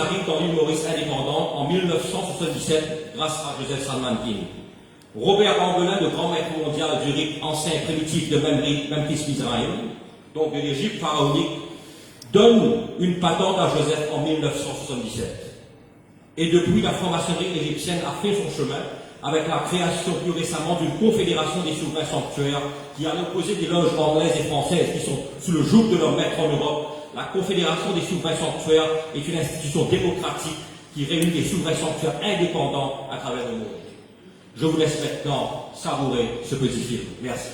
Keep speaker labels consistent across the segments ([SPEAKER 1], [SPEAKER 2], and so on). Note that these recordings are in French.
[SPEAKER 1] arrive dans l'île Maurice indépendante en 1977 grâce à Joseph Salman King. Robert Angelin, le grand maître mondial du rite ancien et primitif de Memphis, Mizraïm, donc de l'Égypte pharaonique, donne une patente à Joseph en 1977. Et depuis, la franc-maçonnerie égyptienne a fait son chemin avec la création plus récemment d'une confédération des souverains sanctuaires qui, à l'opposé des loges anglaises et françaises qui sont sous le joug de leur maître en Europe, la confédération des souverains sanctuaires est une institution démocratique qui réunit des souverains sanctuaires indépendants à travers le monde. Je vous laisse maintenant savourer ce petit film. Merci.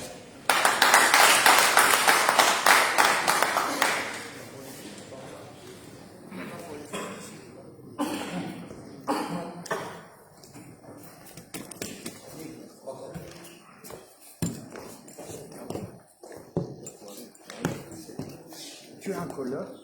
[SPEAKER 2] Tu as un colloque.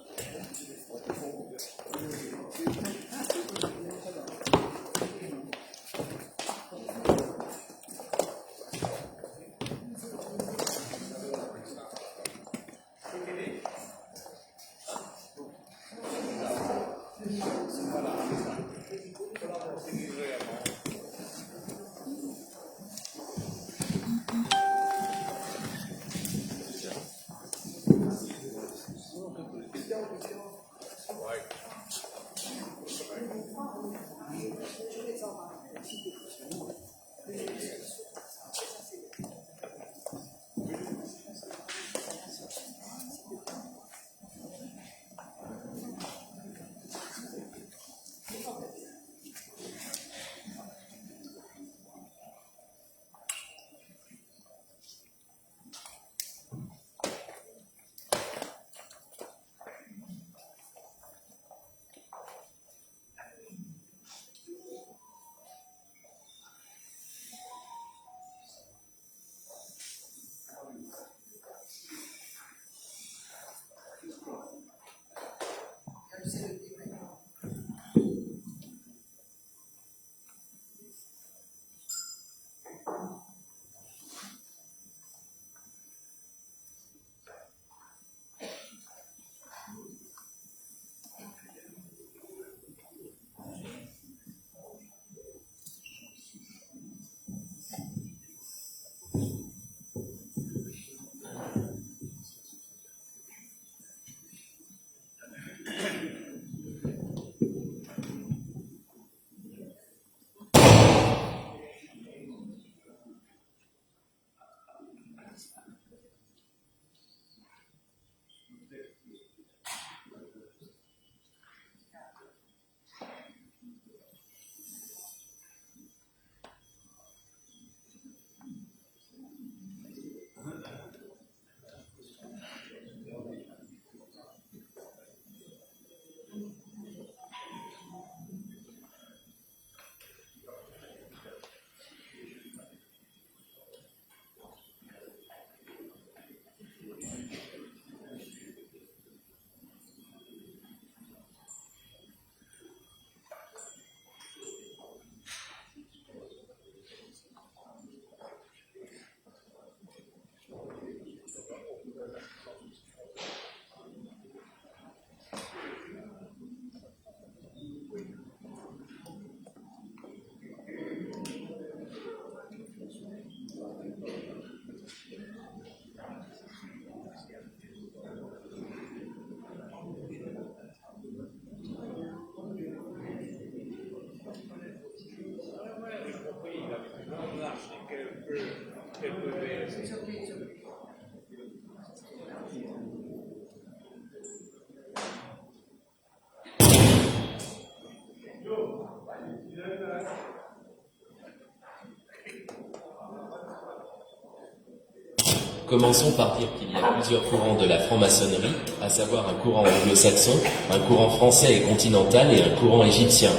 [SPEAKER 3] Commençons par dire qu'il y a plusieurs courants de la franc-maçonnerie, à savoir un courant anglo-saxon, un courant français et continental et un courant égyptien.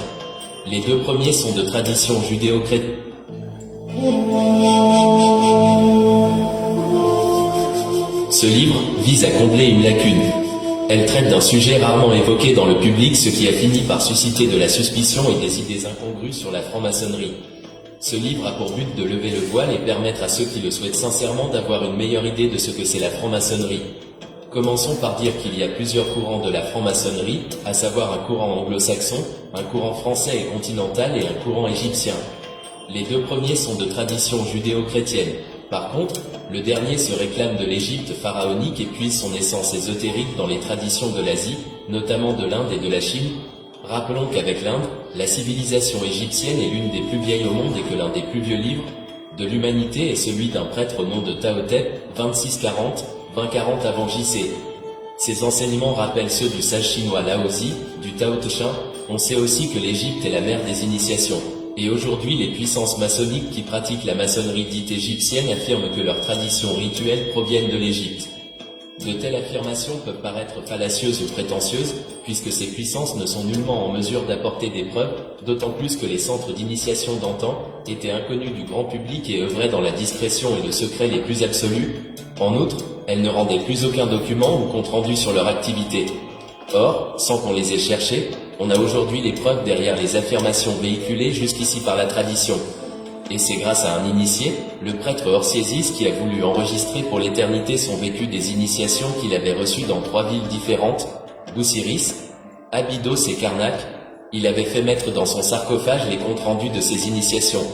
[SPEAKER 3] Les deux premiers sont de tradition judéo-chrétienne. Ce livre vise à combler une lacune. Elle traite d'un sujet rarement évoqué dans le public, ce qui a fini par susciter de la suspicion et des idées incongrues sur la franc-maçonnerie. Ce livre a pour but de lever le voile et permettre à ceux qui le souhaitent sincèrement d'avoir une meilleure idée de ce que c'est la franc-maçonnerie. Commençons par dire qu'il y a plusieurs courants de la franc-maçonnerie, à savoir un courant anglo-saxon, un courant français et continental et un courant égyptien. Les deux premiers sont de tradition judéo-chrétienne. Par contre, le dernier se réclame de l'Égypte pharaonique et puise son essence ésotérique dans les traditions de l'Asie, notamment de l'Inde et de la Chine. Rappelons qu'avec l'Inde, la civilisation égyptienne est l'une des plus vieilles au monde et que l'un des plus vieux livres de l'humanité est celui d'un prêtre au nom de Taotep, 2640-2040 avant JC. Ces enseignements rappellent ceux du sage chinois Laozi, du Tao Te Ching. On sait aussi que l'Égypte est la mère des initiations. Et aujourd'hui, les puissances maçonniques qui pratiquent la maçonnerie dite égyptienne affirment que leurs traditions rituelles proviennent de l'Égypte. De telles affirmations peuvent paraître fallacieuses ou prétentieuses, puisque ces puissances ne sont nullement en mesure d'apporter des preuves, d'autant plus que les centres d'initiation d'antan étaient inconnus du grand public et œuvraient dans la discrétion et le secret les plus absolus. En outre, elles ne rendaient plus aucun document ou compte-rendu sur leur activité. Or, sans qu'on les ait cherchées, on a aujourd'hui les preuves derrière les affirmations véhiculées jusqu'ici par la tradition. Et c'est grâce à un initié, le prêtre Orsiésis, qui a voulu enregistrer pour l'éternité son vécu des initiations qu'il avait reçues dans 3 villes différentes, Busiris, Abydos et Karnak. Il avait fait mettre dans son sarcophage les comptes rendus de ces initiations.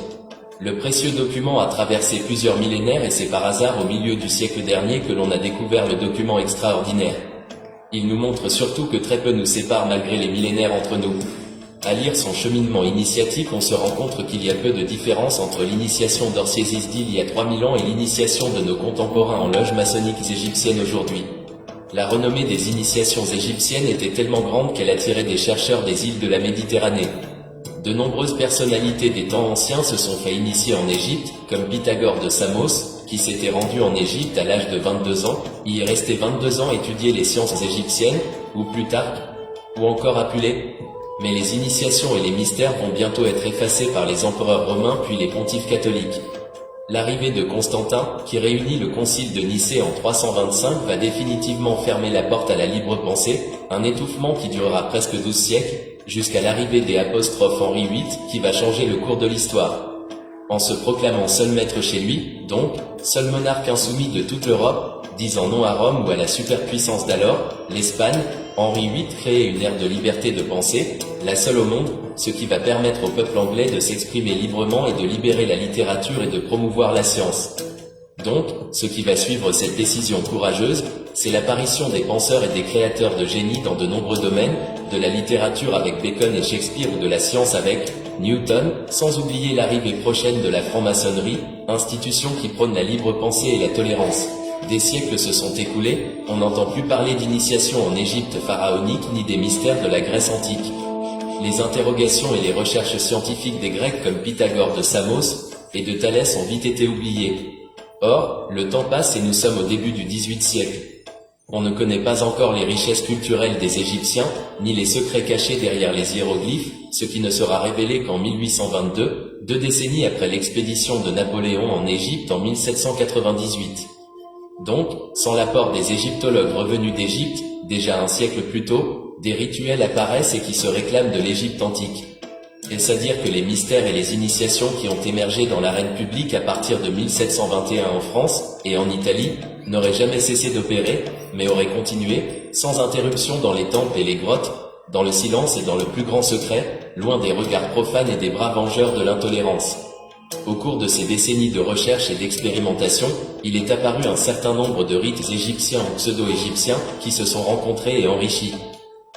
[SPEAKER 3] Le précieux document a traversé plusieurs millénaires et c'est par hasard au milieu du siècle dernier que l'on a découvert le document extraordinaire. Il nous montre surtout que très peu nous sépare malgré les millénaires entre nous. À lire son cheminement initiatique, on se rend compte qu'il y a peu de différence entre l'initiation d'Orsiésis d'il y a 3000 ans et l'initiation de nos contemporains en loges maçonniques égyptiennes aujourd'hui. La renommée des initiations égyptiennes était tellement grande qu'elle attirait des chercheurs des îles de la Méditerranée. De nombreuses personnalités des temps anciens se sont fait initier en Égypte, comme Pythagore de Samos, qui s'était rendu en Égypte à l'âge de 22 ans, y est resté 22 ans étudier les sciences égyptiennes, ou Plutarque, ou encore Apulée. Mais les initiations et les mystères vont bientôt être effacés par les empereurs romains puis les pontifes catholiques. L'arrivée de Constantin, qui réunit le concile de Nicée en 325, va définitivement fermer la porte à la libre pensée, un étouffement qui durera presque 12 siècles, jusqu'à l'arrivée des apostrophes Henri VIII, qui va changer le cours de l'histoire. En se proclamant seul maître chez lui, donc, seul monarque insoumis de toute l'Europe, disant non à Rome ou à la superpuissance d'alors, l'Espagne, Henri VIII crée une ère de liberté de pensée, la seule au monde, ce qui va permettre au peuple anglais de s'exprimer librement et de libérer la littérature et de promouvoir la science. Donc, ce qui va suivre cette décision courageuse, c'est l'apparition des penseurs et des créateurs de génie dans de nombreux domaines, de la littérature avec Bacon et Shakespeare ou de la science avec Newton, sans oublier l'arrivée prochaine de la franc-maçonnerie, institution qui prône la libre pensée et la tolérance. Des siècles se sont écoulés, on n'entend plus parler d'initiation en Égypte pharaonique ni des mystères de la Grèce antique. Les interrogations et les recherches scientifiques des Grecs comme Pythagore de Samos et de Thalès ont vite été oubliées. Or, le temps passe et nous sommes au début du XVIIIe siècle. On ne connaît pas encore les richesses culturelles des Égyptiens, ni les secrets cachés derrière les hiéroglyphes, ce qui ne sera révélé qu'en 1822, 2 décennies après l'expédition de Napoléon en Égypte en 1798. Donc, sans l'apport des égyptologues revenus d'Égypte, déjà un siècle plus tôt, des rituels apparaissent et qui se réclament de l'Égypte antique. Est-ce à dire que les mystères et les initiations qui ont émergé dans l'arène publique à partir de 1721 en France et en Italie n'auraient jamais cessé d'opérer, mais auraient continué, sans interruption dans les temples et les grottes, dans le silence et dans le plus grand secret, loin des regards profanes et des bras vengeurs de l'intolérance. Au cours de ces décennies de recherche et d'expérimentation, il est apparu un certain nombre de rites égyptiens ou pseudo-égyptiens qui se sont rencontrés et enrichis.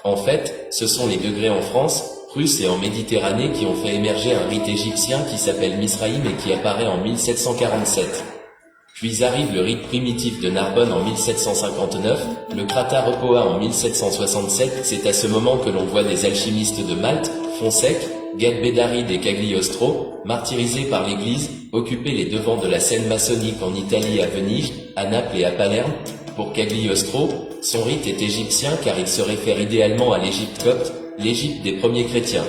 [SPEAKER 3] En fait, ce sont les degrés en France, Russe et en Méditerranée qui ont fait émerger un rite égyptien qui s'appelle Misraïm et qui apparaît en 1747. Puis arrive le rite primitif de Narbonne en 1759, le Krata Repoa en 1767, c'est à ce moment que l'on voit des alchimistes de Malte, Fonsec, Galbédaride et Cagliostro, martyrisés par l'Église, occuper les devants de la scène maçonnique en Italie à Venise, à Naples et à Palerme. Pour Cagliostro, son rite est égyptien car il se réfère idéalement à l'Égypte copte, l'Égypte des premiers chrétiens.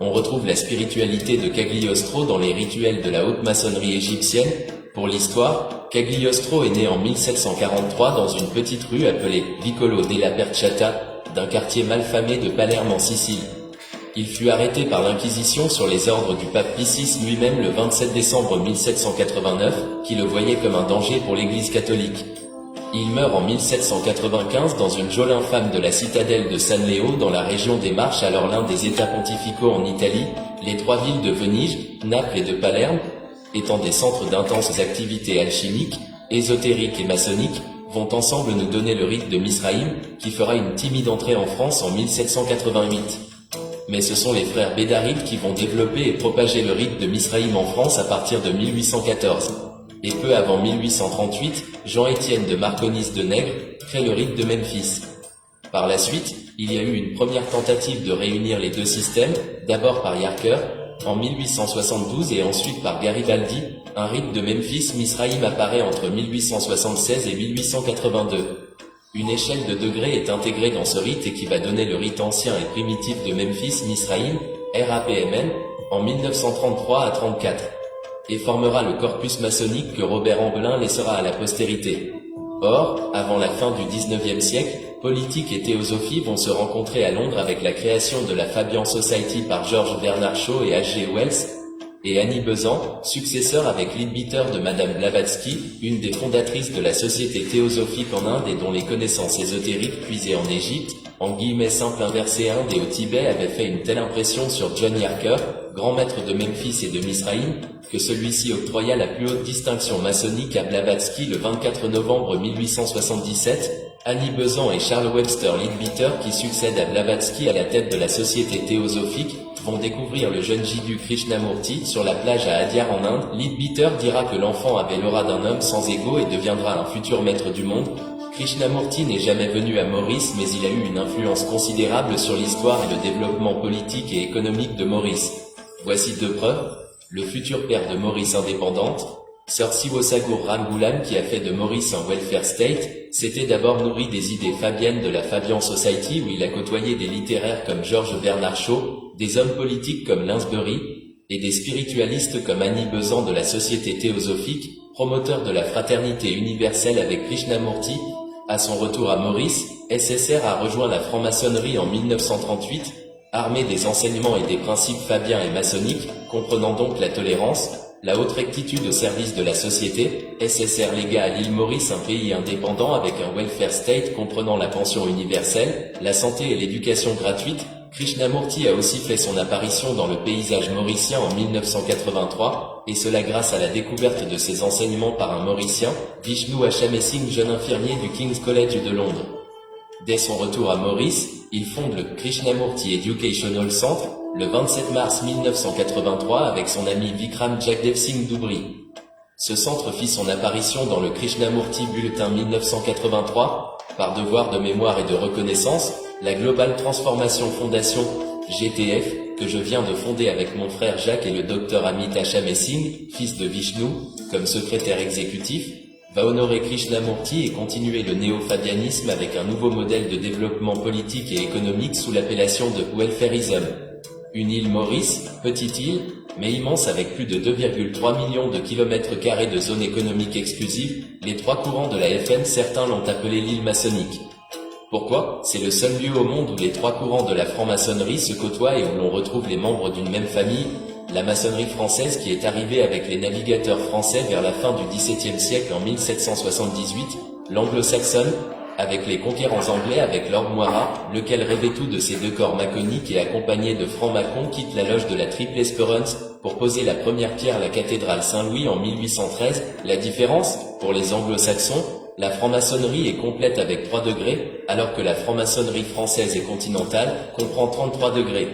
[SPEAKER 3] On retrouve la spiritualité de Cagliostro dans les rituels de la haute maçonnerie égyptienne. Pour l'histoire, Cagliostro est né en 1743 dans une petite rue appelée Vicolo della Perciata, d'un quartier malfamé de Palerme en Sicile. Il fut arrêté par l'Inquisition sur les ordres du pape Pie VI lui-même le 27 décembre 1789, qui le voyait comme un danger pour l'Église catholique. Il meurt en 1795 dans une geôle infâme de la citadelle de San Leo dans la région des Marches, alors l'un des états pontificaux en Italie, les trois villes de Venise, Naples et de Palerme, étant des centres d'intenses activités alchimiques, ésotériques et maçonniques, vont ensemble nous donner le rite de Misraïm, qui fera une timide entrée en France en 1788. Mais ce sont les frères Bédaride qui vont développer et propager le rite de Misraïm en France à partir de 1814. Et peu avant 1838, Jean-Étienne de Marconis de Nègre crée le rite de Memphis. Par la suite, il y a eu une première tentative de réunir les deux systèmes, d'abord par Yarker, en 1872 et ensuite par Garibaldi. Un rite de Memphis Misraïm apparaît entre 1876 et 1882. Une échelle de degrés est intégrée dans ce rite et qui va donner le rite ancien et primitif de Memphis Misraïm, RAPMM, en 1933 à 34. Et formera le corpus maçonnique que Robert Ambelin laissera à la postérité. Or, avant la fin du XIXe siècle, politique et théosophie vont se rencontrer à Londres avec la création de la Fabian Society par George Bernard Shaw et H.G. Wells, et Annie Besant, successeur avec Leadbeater de Madame Blavatsky, une des fondatrices de la Société théosophique en Inde et dont les connaissances ésotériques puisées en Égypte, simple inversé Inde et au Tibet avaient fait une telle impression sur John Yarker, grand maître de Memphis et de Misraïm, que celui-ci octroya la plus haute distinction maçonnique à Blavatsky le 24 novembre 1877, Annie Besant et Charles Webster Leadbeater qui succèdent à Blavatsky à la tête de la Société théosophique, vont découvrir le jeune Jiddu Krishnamurti sur la plage à Adyar en Inde. Leadbeater dira que l'enfant avait l'aura d'un homme sans ego et deviendra un futur maître du monde. Krishnamurti n'est jamais venu à Maurice mais il a eu une influence considérable sur l'histoire et le développement politique et économique de Maurice. Voici deux preuves. Le futur père de Maurice indépendante, Sir Siwosagur Ramgoolam qui a fait de Maurice un welfare state, s'était d'abord nourri des idées fabiennes de la Fabian Society où il a côtoyé des littéraires comme George Bernard Shaw, des hommes politiques comme Lansbury, et des spiritualistes comme Annie Besant de la Société théosophique, promoteur de la fraternité universelle avec Krishnamurti. À son retour à Maurice, SSR a rejoint la franc-maçonnerie en 1938, armé des enseignements et des principes fabiens et maçonniques, comprenant donc la tolérance, la haute rectitude au service de la société. SSR légua à l'île Maurice un pays indépendant avec un welfare state comprenant la pension universelle, la santé et l'éducation gratuite. Krishnamurti a aussi fait son apparition dans le paysage mauricien en 1983, et cela grâce à la découverte de ses enseignements par un Mauricien, Vishnu Hashamesingh, jeune infirmier du King's College de Londres. Dès son retour à Maurice, il fonde le Krishnamurti Educational Centre, le 27 mars 1983 avec son ami Vikram Jagdev Singh Dubry. Ce centre fit son apparition dans le Krishnamurti Bulletin 1983, par devoir de mémoire et de reconnaissance, la Global Transformation Foundation, GTF, que je viens de fonder avec mon frère Jacques et le Dr Amit Hashamesingh, fils de Vishnu, comme secrétaire exécutif, va honorer Krishnamurti et continuer le néo-fabianisme avec un nouveau modèle de développement politique et économique sous l'appellation de welfarism. Une île Maurice, petite île, mais immense avec plus de 2,3 millions de kilomètres carrés de zone économique exclusive, les trois courants de la FN, certains l'ont appelé l'île maçonnique. Pourquoi? C'est le seul lieu au monde où les trois courants de la franc-maçonnerie se côtoient et où l'on retrouve les membres d'une même famille, la maçonnerie française qui est arrivée avec les navigateurs français vers la fin du XVIIe siècle en 1778, l'anglo-saxonne, avec les conquérants anglais avec Lord Moira, lequel rêvait tout de ces deux corps maconiques et accompagné de francs-maçons quitte la loge de la Triple Espérance pour poser la première pierre à la cathédrale Saint-Louis en 1813. La différence, pour les anglo-saxons, la franc-maçonnerie est complète avec 3 degrés, alors que la franc-maçonnerie française et continentale comprend 33 degrés.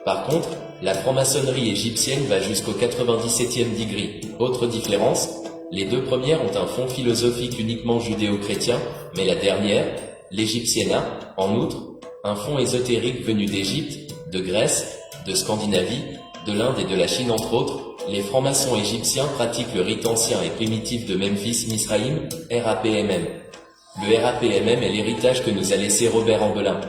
[SPEAKER 3] Par contre, la franc-maçonnerie égyptienne va jusqu'au 97e degré. Autre différence, les deux premières ont un fond philosophique uniquement judéo-chrétien, mais la dernière, l'égyptienne a, en outre, un fond ésotérique venu d'Égypte, de Grèce, de Scandinavie, de l'Inde et de la Chine entre autres. Les francs-maçons égyptiens pratiquent le rite ancien et primitif de Memphis Misraïm, RAPMM. Le RAPMM est l'héritage que nous a laissé Robert Ambelin.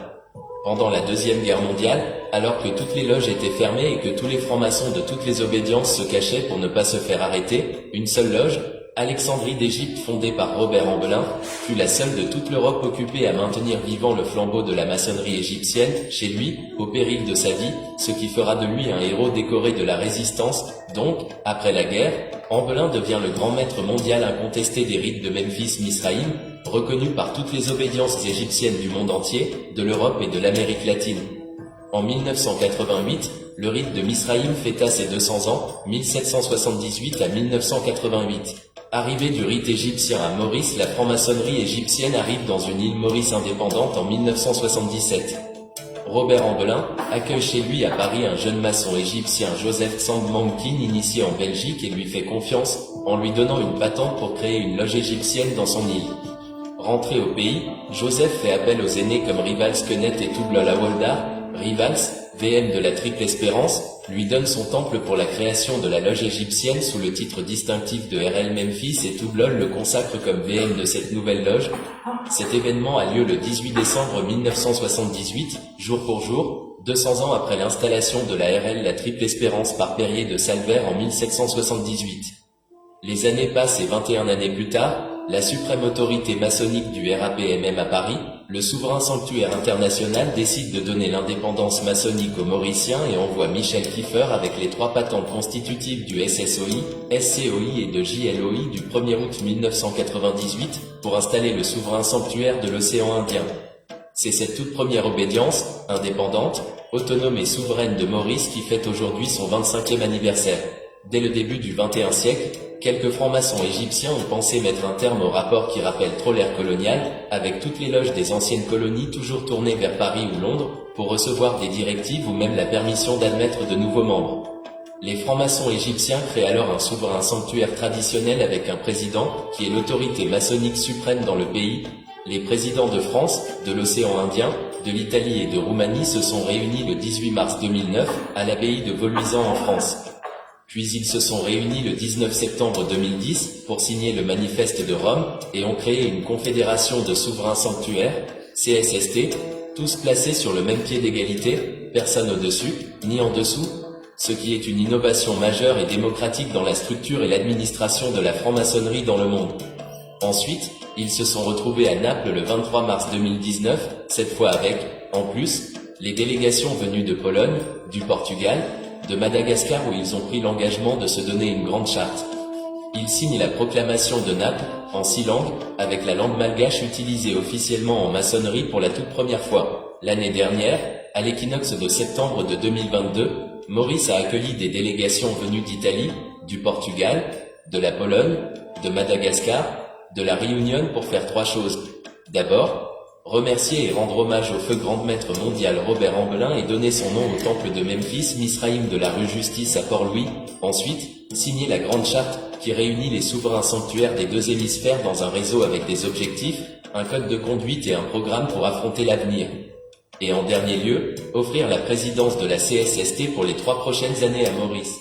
[SPEAKER 3] Pendant la Deuxième Guerre mondiale, alors que toutes les loges étaient fermées et que tous les francs-maçons de toutes les obédiences se cachaient pour ne pas se faire arrêter, une seule loge, Alexandrie d'Égypte fondée par Robert Ambelin, fut la seule de toute l'Europe occupée à maintenir vivant le flambeau de la maçonnerie égyptienne, chez lui, au péril de sa vie, ce qui fera de lui un héros décoré de la résistance. Donc, après la guerre, Ambelin devient le grand maître mondial incontesté des rites de Memphis Misraïm, reconnu par toutes les obédiences égyptiennes du monde entier, de l'Europe et de l'Amérique latine. En 1988, le rite de Misraïm fêta ses 200 ans, 1778 à 1988. Arrivée du rite égyptien à Maurice, la franc-maçonnerie égyptienne arrive dans une île Maurice indépendante en 1977. Robert Ambelin accueille chez lui à Paris un jeune maçon égyptien, Joseph Tsang-Mankin, initié en Belgique, et lui fait confiance, en lui donnant une patente pour créer une loge égyptienne dans son île. Rentré au pays, Joseph fait appel aux aînés comme Rivals Kenneth et Toublol Hawoldar. Rivals, VM de la Triple Espérance, lui donne son temple pour la création de la loge égyptienne sous le titre distinctif de RL Memphis, et Toublol le consacre comme VM de cette nouvelle loge. Cet événement a lieu le 18 décembre 1978, jour pour jour, 200 ans après l'installation de la RL la Triple Espérance par Périer de Salvaire en 1778. Les années passent et 21 années plus tard, la suprême autorité maçonnique du RAPMM à Paris, le souverain sanctuaire international, décide de donner l'indépendance maçonnique aux Mauriciens et envoie Michel Kiefer avec les 3 patentes constitutives du SSOI, SCOI et de JLOI du 1er août 1998 pour installer le souverain sanctuaire de l'océan Indien. C'est cette toute première obédience, indépendante, autonome et souveraine de Maurice qui fête aujourd'hui son 25e anniversaire. Dès le début du XXIe siècle, quelques francs-maçons égyptiens ont pensé mettre un terme au rapport qui rappelle trop l'ère coloniale, avec toutes les loges des anciennes colonies toujours tournées vers Paris ou Londres, pour recevoir des directives ou même la permission d'admettre de nouveaux membres. Les francs-maçons égyptiens créent alors un souverain sanctuaire traditionnel avec un président, qui est l'autorité maçonnique suprême dans le pays. Les présidents de France, de l'océan Indien, de l'Italie et de Roumanie se sont réunis le 18 mars 2009, à l'abbaye de Vauluisant en France. Puis ils se sont réunis le 19 septembre 2010 pour signer le manifeste de Rome et ont créé une confédération de souverains sanctuaires, CSST, tous placés sur le même pied d'égalité, personne au-dessus, ni en dessous, ce qui est une innovation majeure et démocratique dans la structure et l'administration de la franc-maçonnerie dans le monde. Ensuite, ils se sont retrouvés à Naples le 23 mars 2019, cette fois avec, en plus, les délégations venues de Pologne, du Portugal, de Madagascar où ils ont pris l'engagement de se donner une grande charte. Ils signent la proclamation de Naples, en 6 langues, avec la langue malgache utilisée officiellement en maçonnerie pour la toute première fois. L'année dernière, à l'équinoxe de septembre de 2022, Maurice a accueilli des délégations venues d'Italie, du Portugal, de la Pologne, de Madagascar, de la Réunion pour faire 3 choses. D'abord, remercier et rendre hommage au feu grand maître mondial Robert Ambelin et donner son nom au temple de Memphis Misraïm de la rue Justice à Port-Louis. Ensuite, signer la grande charte qui réunit les souverains sanctuaires des 2 hémisphères dans un réseau avec des objectifs, un code de conduite et un programme pour affronter l'avenir. Et en dernier lieu, offrir la présidence de la CSST pour les 3 prochaines années à Maurice.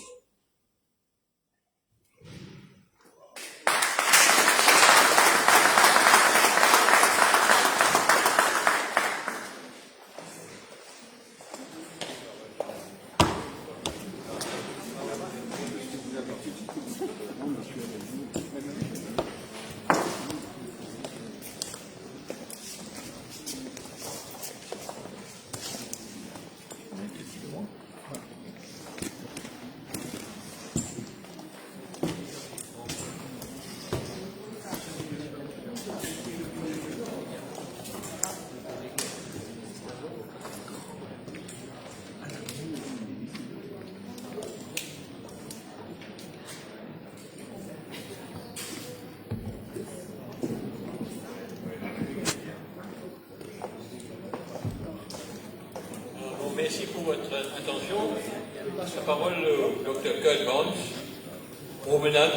[SPEAKER 4] Merci pour votre attention. La parole au Dr. Kurt Barnes, promenade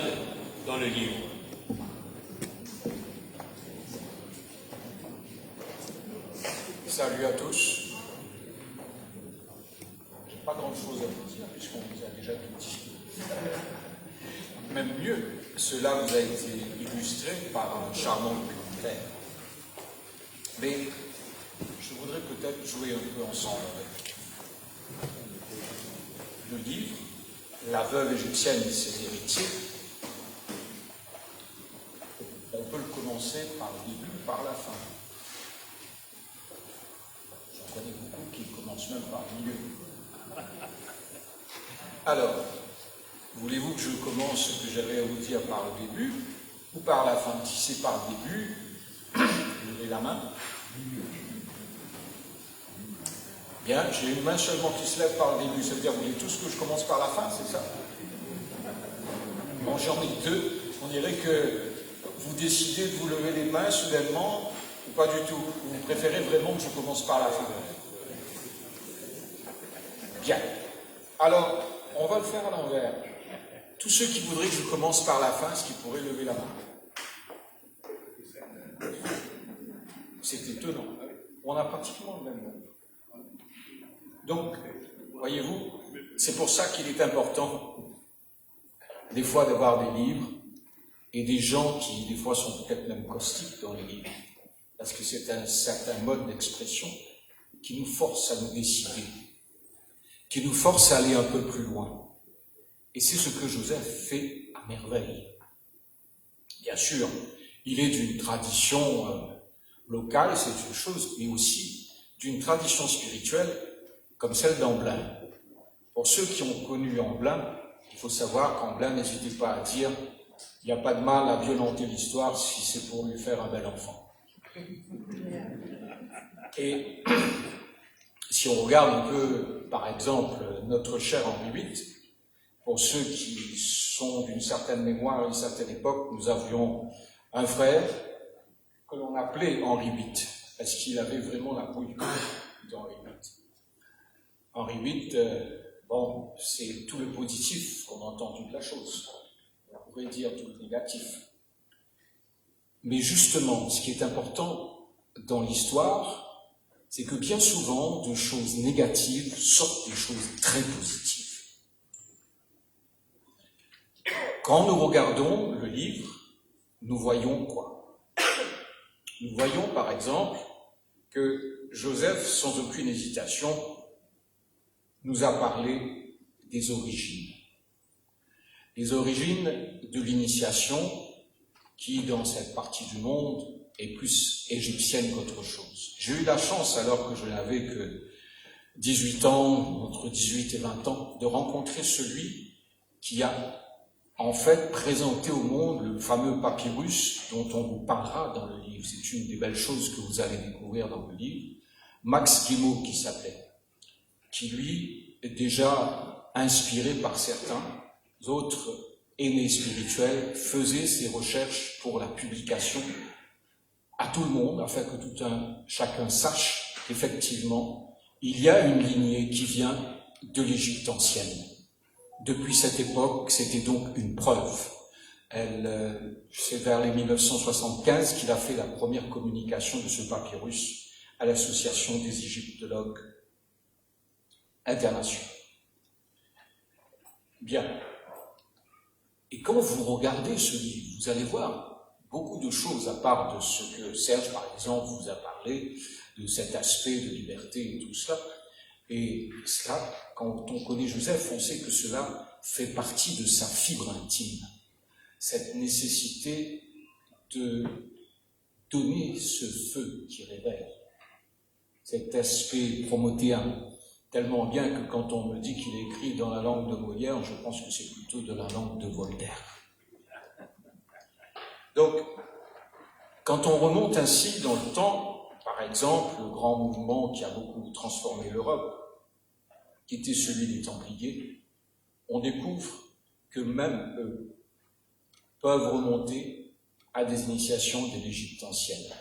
[SPEAKER 4] dans le livre.
[SPEAKER 2] Salut à tous. J'ai pas grand chose à vous dire puisqu'on vous a déjà tout dit. Même mieux, cela vous a été illustré par un charmant documentaire. Mais je voudrais peut-être jouer un peu ensemble avec le livre, La veuve égyptienne et ses héritiers. On peut le commencer par le début, par la fin. J'en connais beaucoup qui commencent même par le milieu. Alors, voulez-vous que je commence ce que j'avais à vous dire par le début ou par la fin? Si c'est par le début, lever la main. Bien, j'ai une main seulement qui se lève par le début, ça veut dire vous voulez tous que je commence par la fin, c'est ça? Bon, j'en ai deux. On dirait que vous décidez de vous lever les mains soudainement, ou pas du tout. Vous préférez vraiment que je commence par la fin? Bien. Alors, on va le faire à l'envers. Tous ceux qui voudraient que je commence par la fin, est-ce qu'ils pourraient lever la main? C'est étonnant. On a pratiquement le même nombre. Donc, voyez-vous, c'est pour ça qu'il est important, des fois, d'avoir des livres et des gens qui, des fois, sont peut-être même caustiques dans les livres. Parce que c'est un certain mode d'expression qui nous force à nous décider, qui nous force à aller un peu plus loin. Et c'est ce que Joseph fait à merveille. Bien sûr, il est d'une tradition locale, c'est une chose, mais aussi d'une tradition spirituelle comme celle d'Amblin. Pour ceux qui ont connu Amblin, il faut savoir qu'Amblin n'hésitait pas à dire « il n'y a pas de mal à violenter l'histoire si c'est pour lui faire un bel enfant ». Et si on regarde un peu, par exemple, notre cher Henri VIII, pour ceux qui sont d'une certaine mémoire à une certaine époque, nous avions un frère que l'on appelait Henri VIII, parce qu'il avait vraiment la peau du corps d'Henri VIII. Henri VIII, bon, c'est tout le positif qu'on a entendu de la chose. On pourrait dire tout le négatif. Mais justement, ce qui est important dans l'histoire, c'est que bien souvent, de choses négatives sortent des choses très positives. Quand nous regardons le livre, nous voyons quoi? Nous voyons par exemple que Joseph, sans aucune hésitation, nous a parlé des origines. Les origines de l'initiation qui, dans cette partie du monde, est plus égyptienne qu'autre chose. J'ai eu la chance, alors que je n'avais que 18 ans, entre 18 et 20 ans, de rencontrer celui qui a en fait présenté au monde le fameux papyrus dont on vous parlera dans le livre. C'est une des belles choses que vous allez découvrir dans le livre. Max Guimau, qui s'appelait, qui lui est déjà inspiré par certains autres aînés spirituels, faisait ses recherches pour la publication à tout le monde, afin que chacun sache qu'effectivement, il y a une lignée qui vient de l'Égypte ancienne. Depuis cette époque, c'était donc une preuve. C'est vers les 1975 qu'il a fait la première communication de ce papyrus à l'Association des égyptologues internationaux. Bien. Et quand vous regardez ce livre, vous allez voir beaucoup de choses, à part de ce que Serge, par exemple, vous a parlé, de cet aspect de liberté et tout cela. Et cela, quand on connaît Joseph, on sait que cela fait partie de sa fibre intime. Cette nécessité de donner ce feu qui révèle, cet aspect promotéen, tellement bien que quand on me dit qu'il est écrit dans la langue de Molière, je pense que c'est plutôt de la langue de Voltaire. Donc, quand on remonte ainsi dans le temps, par exemple, le grand mouvement qui a beaucoup transformé l'Europe, qui était celui des Templiers, on découvre que même eux peuvent remonter à des initiations de l'Égypte ancienne.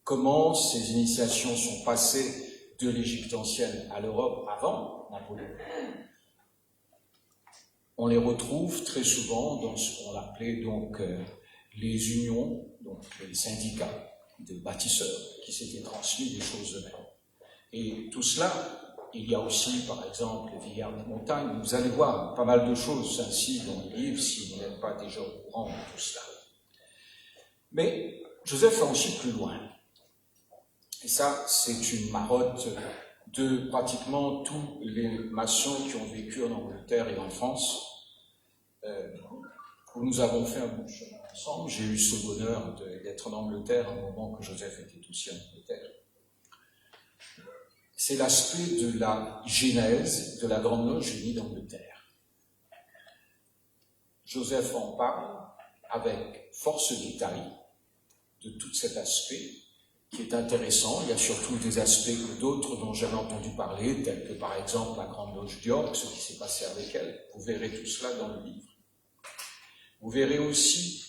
[SPEAKER 2] Comment ces initiations sont passées de l'Égypte ancienne à l'Europe avant Napoléon? On les retrouve très souvent dans ce qu'on appelait donc les unions, donc les syndicats de bâtisseurs qui s'étaient transmis des choses eux-mêmes. Et tout cela, il y a aussi, par exemple, les vieillards des montagnes. Vous allez voir pas mal de choses ainsi dans le livre, si vous n'êtes pas déjà au courant de tout cela. Mais Joseph va aussi plus loin. Et ça, c'est une marotte de pratiquement tous les maçons qui ont vécu en Angleterre et en France, où nous avons fait un bon chemin ensemble. J'ai eu ce bonheur d'être en Angleterre au moment que Joseph était aussi en Angleterre. C'est l'aspect de la genèse de la Grande Loge unie d'Angleterre. Joseph en parle avec force détail de tout cet aspect, qui est intéressant. Il y a surtout des aspects que d'autres dont j'avais entendu parler, tels que par exemple la Grande Loge d'York, ce qui s'est passé avec elle. Vous verrez tout cela dans le livre. Vous verrez aussi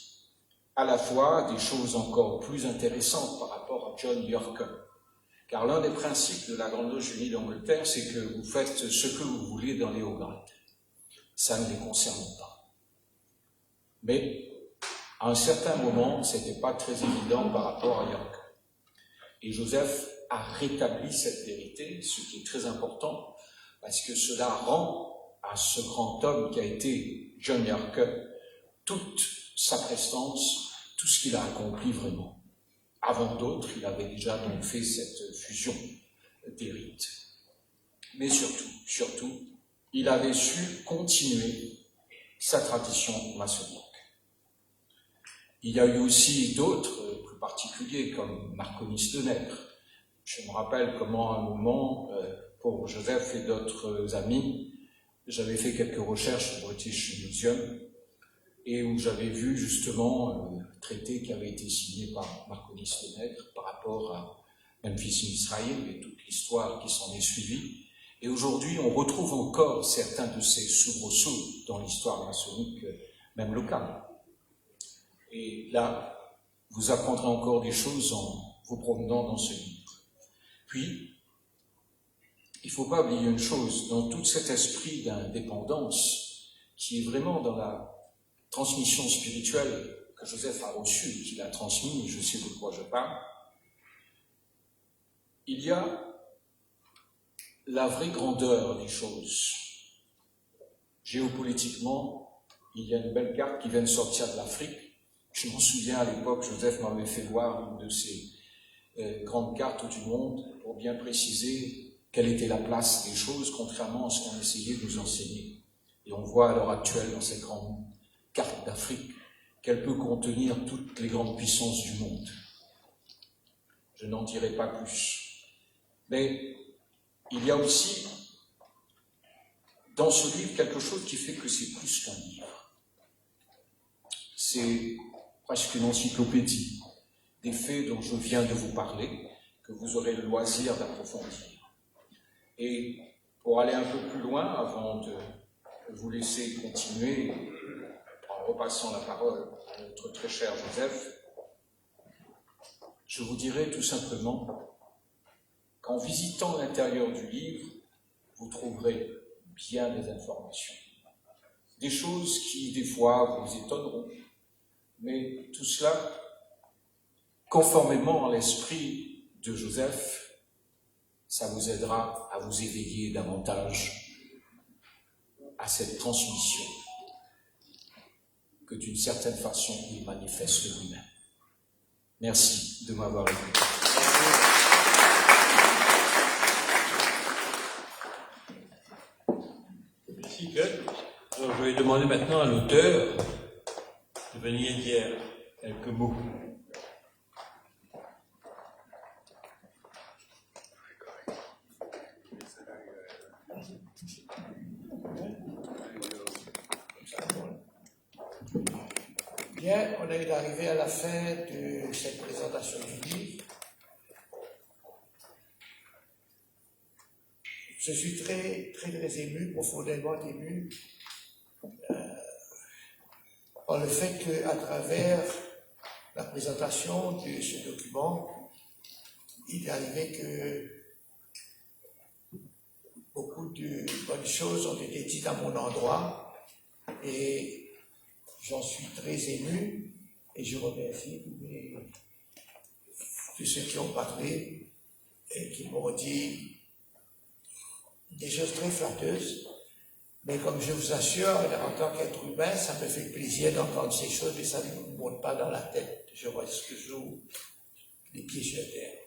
[SPEAKER 2] à la fois des choses encore plus intéressantes par rapport à John Yorker. Car l'un des principes de la Grande Loge unie d'Angleterre, c'est que vous faites ce que vous voulez dans les hauts grades. Ça ne les concerne pas. Mais à un certain moment, ce n'était pas très évident par rapport à Yorker. Et Joseph a rétabli cette vérité, ce qui est très important, parce que cela rend à ce grand homme qui a été John Yorker toute sa prestance, tout ce qu'il a accompli vraiment. Avant d'autres, il avait déjà donc fait cette fusion des rites. Mais surtout, il avait su continuer sa tradition maçonnique. Il y a eu aussi d'autres plus particuliers, comme Marconis de Nègre. Je me rappelle comment à un moment, pour Joseph et d'autres amis, j'avais fait quelques recherches au British Museum, et où j'avais vu justement un traité qui avait été signé par Marconis de Nègre par rapport à Memphis Misraïm et toute l'histoire qui s'en est suivie. Et aujourd'hui, on retrouve encore certains de ces soubresauts dans l'histoire maçonnique, même locale. Et là, vous apprendrez encore des choses en vous promenant dans ce livre. Puis, il ne faut pas oublier une chose, dans tout cet esprit d'indépendance qui est vraiment dans la transmission spirituelle que Joseph a reçue, qu'il a transmis, je sais de quoi je parle, il y a la vraie grandeur des choses. Géopolitiquement, il y a une belle carte qui vient de sortir de l'Afrique. Je m'en souviens à l'époque, Joseph m'avait fait voir une de ces grandes cartes du monde pour bien préciser quelle était la place des choses, contrairement à ce qu'on essayait de nous enseigner. Et on voit à l'heure actuelle dans cette grande carte d'Afrique qu'elle peut contenir toutes les grandes puissances du monde. Je n'en dirai pas plus. Mais il y a aussi dans ce livre quelque chose qui fait que c'est plus qu'un livre. C'est presque une encyclopédie des faits dont je viens de vous parler, que vous aurez le loisir d'approfondir. Et pour aller un peu plus loin, avant de vous laisser continuer, en repassant la parole à notre très cher Joseph, je vous dirai tout simplement qu'en visitant l'intérieur du livre, vous trouverez bien des informations. Des choses qui, des fois, vous étonneront, mais tout cela, conformément à l'esprit de Joseph, ça vous aidera à vous éveiller davantage à cette transmission que d'une certaine façon il manifeste lui-même. Merci de m'avoir écouté.
[SPEAKER 4] Merci, Claude. Alors, je vais demander maintenant à l'auteur de venir dire quelques mots.
[SPEAKER 5] Bien, on est arrivé à la fin de cette présentation du livre. Je suis très ému, profondément ému, par le fait qu'à travers la présentation de ce document, il est arrivé que beaucoup de bonnes choses ont été dites à mon endroit et j'en suis très ému et je remercie tous ceux qui ont parlé et qui m'ont dit des choses très flatteuses. Mais comme je vous assure, en tant qu'être humain, ça me fait plaisir d'entendre ces choses, mais ça ne me monte pas dans la tête. Je reste toujours les pieds sur terre.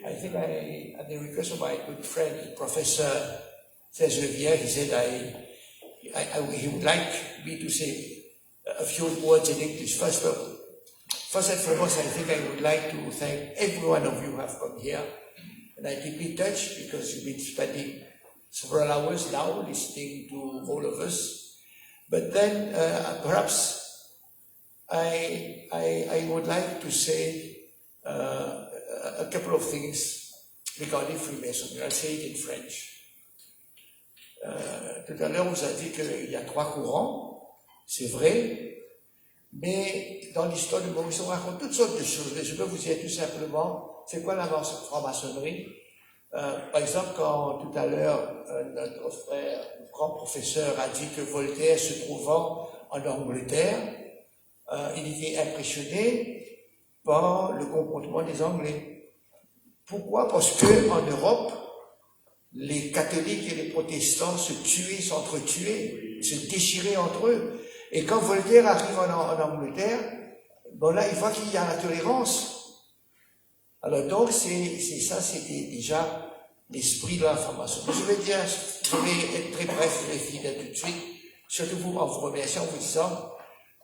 [SPEAKER 5] I think at the request of my good friend, Professor Cesrevier, he said he would like me to say a few words in English. First and foremost, I think I would like to thank every one of you who have come here. And I'm deeply touched because you've been spending several hours now listening to all of us. But then perhaps I would like to say a couple of things regarding Freemasonry. I'll say it in French. Tout à l'heure, on vous a dit qu'il y a 3 courants, c'est vrai, mais dans l'histoire du Maurice, on raconte toutes sortes de choses. Mais je peux vous dire tout simplement, c'est quoi la franc-maçonnerie? Par exemple, quand tout à l'heure, notre frère, grand professeur, a dit que Voltaire, se trouvant en Angleterre, il était impressionné par le comportement des Anglais. Pourquoi? Parce que en Europe, les catholiques et les protestants se tuaient, s'entretuaient, se déchiraient entre eux. Et quand Voltaire arrive en Angleterre, bon là, il voit qu'il y a la tolérance. Alors donc, c'est ça, c'était déjà l'esprit de la franc-maçonnerie. Je vais être très bref, je vais finir tout de suite, surtout vous en vous remerciant, en vous disant,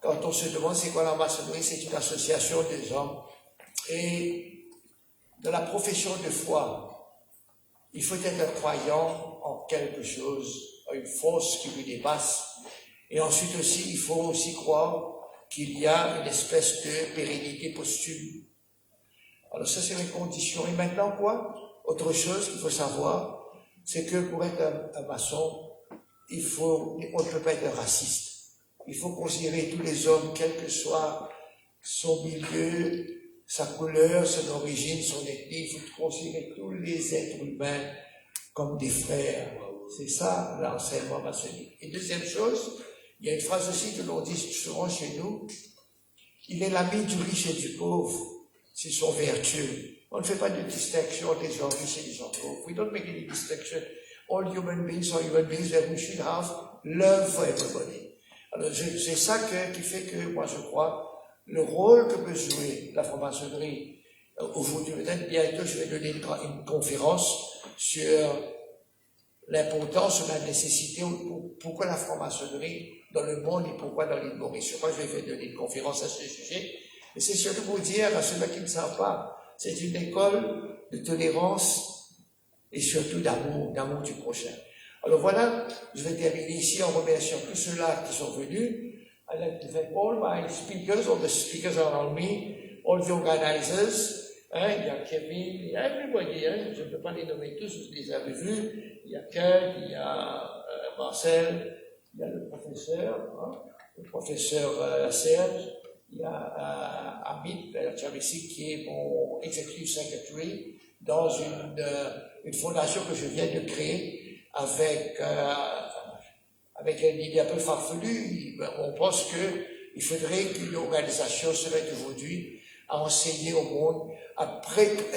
[SPEAKER 5] quand on se demande c'est quoi la maçonnerie, c'est une association des hommes. Et de la profession de foi, il faut être un croyant en quelque chose, en une force qui lui dépasse. Et ensuite aussi, il faut aussi croire qu'il y a une espèce de pérennité posthume. Alors ça, c'est les conditions. Et maintenant, quoi? Autre chose qu'il faut savoir, c'est que pour être un maçon, on ne peut pas être raciste. Il faut considérer tous les hommes, quel que soit son milieu, sa couleur, son origine, son ethnie. Il faut considérer tous les êtres humains comme des frères. C'est ça l'enseignement maçonnique. Et deuxième chose, il y a une phrase aussi que l'on dit souvent chez nous, il est l'ami du riche et du pauvre, c'est son vertueux. On ne fait pas de distinction entre les gens riches et les gens pauvres. We don't make any distinction. All human beings are human beings and we should have love for everybody. Alors c'est ça qui fait que moi je crois le rôle que peut jouer la franc-maçonnerie. Aujourd'hui, peut-être bientôt, je vais donner une conférence sur l'importance, sur la nécessité, pourquoi la franc-maçonnerie dans le monde et pourquoi dans l'île Maurice. Je crois que je vais donner une conférence à ce sujet. Et c'est surtout pour dire à ceux-là qui ne savent pas, c'est une école de tolérance et surtout d'amour du prochain. Alors voilà, je vais terminer ici en remerciant tous ceux-là qui sont venus. I'd like to thank all my speakers, all the speakers around me, all the organizers. Il y a Kevin, il y a everybody, je ne peux pas les nommer tous, vous les avez vus. Il y a Kurt, il y a Marcel, il y a le professeur Serge, il y a Amit Chavissi qui est mon executive secretary dans une fondation que je viens de créer avec une idée un peu farfelue. On pense qu'il faudrait qu'une organisation se mette aujourd'hui à enseigner au monde,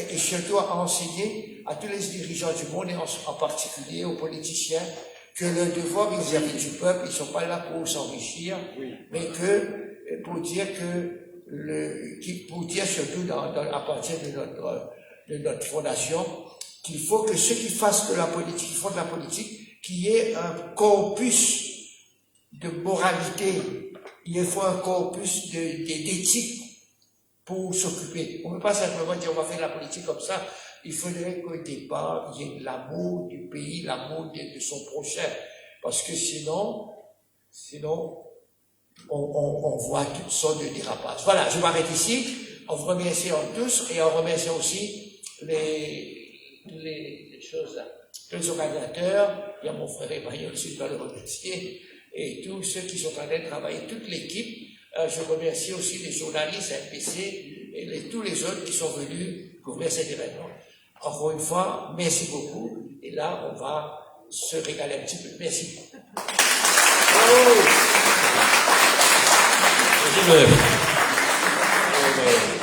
[SPEAKER 5] et surtout à enseigner à tous les dirigeants du monde, et en particulier aux politiciens, que le devoir vis-à-vis du peuple, ils ne sont pas là pour s'enrichir, mais pour dire surtout à partir de notre fondation, qu'il faut que ceux qui fassent de la politique, qui font de la politique, qu'il y ait un corpus de moralité, il faut un corpus d'éthique pour s'occuper. On ne peut pas simplement dire on va faire la politique comme ça. Il faudrait qu'au départ, il y ait l'amour du pays, l'amour de son prochain. Parce que sinon on voit toutes sortes de dérapages. Voilà, je m'arrête ici, en vous remerciant tous et en remerciant aussi les choses là. Les organisateurs, il y a mon frère Emmanuel aussi, je dois le remercier, et tous ceux qui sont en train de travailler, toute l'équipe. Je remercie aussi les journalistes, MPC, et tous les autres qui sont venus couvrir cet événement. Encore une fois, merci beaucoup, et là, on va se régaler un petit peu. Merci.
[SPEAKER 1] Merci,